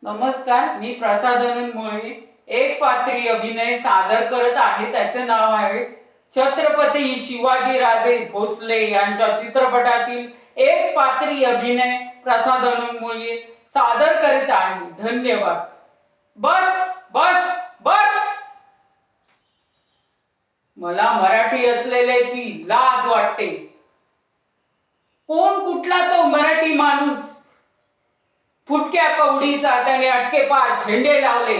नमस्कार, मी प्रसाद मुळे एक पात्री अभिनय सादर करत आहे. त्याचे नाव आहे छत्रपती शिवाजीराजे भोसले यांच्या चित्रपटातील एक पात्री अभिनय प्रसाद मुळे सादर करत आहे. धन्यवाद. बस बस बस. मला मराठी असलेल्याची लाज वाटते. कोण कुठला तो मराठी माणूस फुटक्या कवडीचा त्याने अटके पार झेंडे लावले.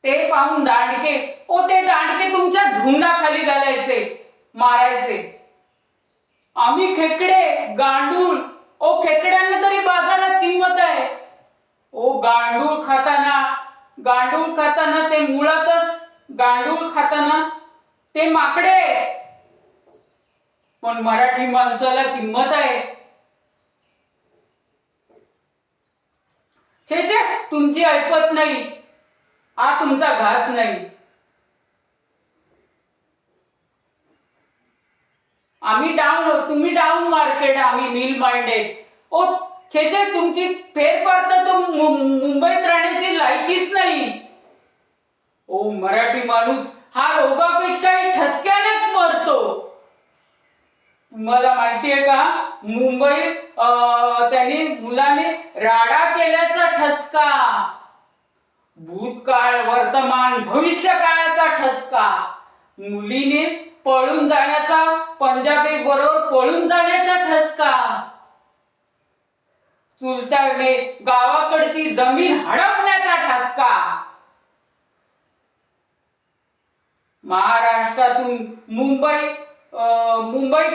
ते पाहून दांडके ते दांडके तुमच्या ढुंडाखाली घालायचे, मारायचे. आम्ही खेकडे गांडूळ खेकड्यांना तरी बाजारात किंमत आहे. गांडूळ खाताना ते मुळातच गांडूळ खाताना ते माकडे. पण मराठी माणसाला किंमत आहे. छे छे, तुमची ऐपत नाही. हा तुमचा घास नाही. तुम्ही डाऊन मार्केट, आम्ही नील माइंडेड. छे छे, तुमची फेरफार तर मुंबईत राहण्याची लायकीच नाही. मराठी माणूस हा रोगापेक्षाही ठसक्यानेच मरतो. तुम्हाला माहितीये का, मुंबईत त्यांनी मुलाने राडा केल्याचा ठसका, भूतकाळ वर्तमान भविष्य काळाचा ठसका, मुलीने पळून जाण्याचा, पंजाबी बरोबर पळून जाण्याचा ठसका, चुलत्याने गावाकडची जमीन हडपण्याचा ठसका, महाराष्ट्रातून मुंबई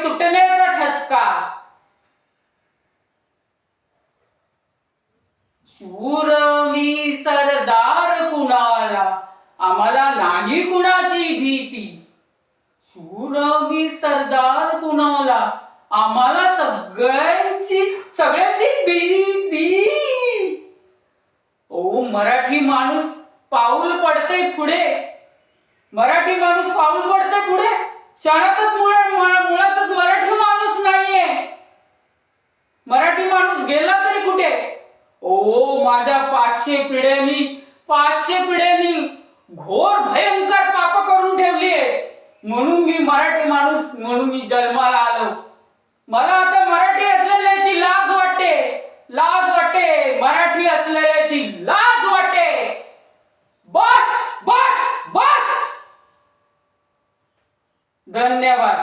तुटण्याचा ठसका, शूर मी सरदार कुणाला, आम्हाला नाही कुणाची भीती. शूर मी सरदार कुणाला, आम्हाला सगळ्यांची भीती. मराठी माणूस पाऊल पडते पुढे. मराठी माणूस पाऊल पडते पुढे. क्षणातच मुळातच मराठी माणूस नाहीये. मराठी माणूस गेला तरी कुठे? माझ्या 500 पिढ्यांनी घोर भयंकर पाप करून ठेवलीये. म्हणून मी मराठी माणूस म्हणून मी जन्माला आलो. मला आता मराठी असलेल्याची लाज वाटते. मराठी असलेल्याची लाज वाटते. बस बस बस. धन्यवाद.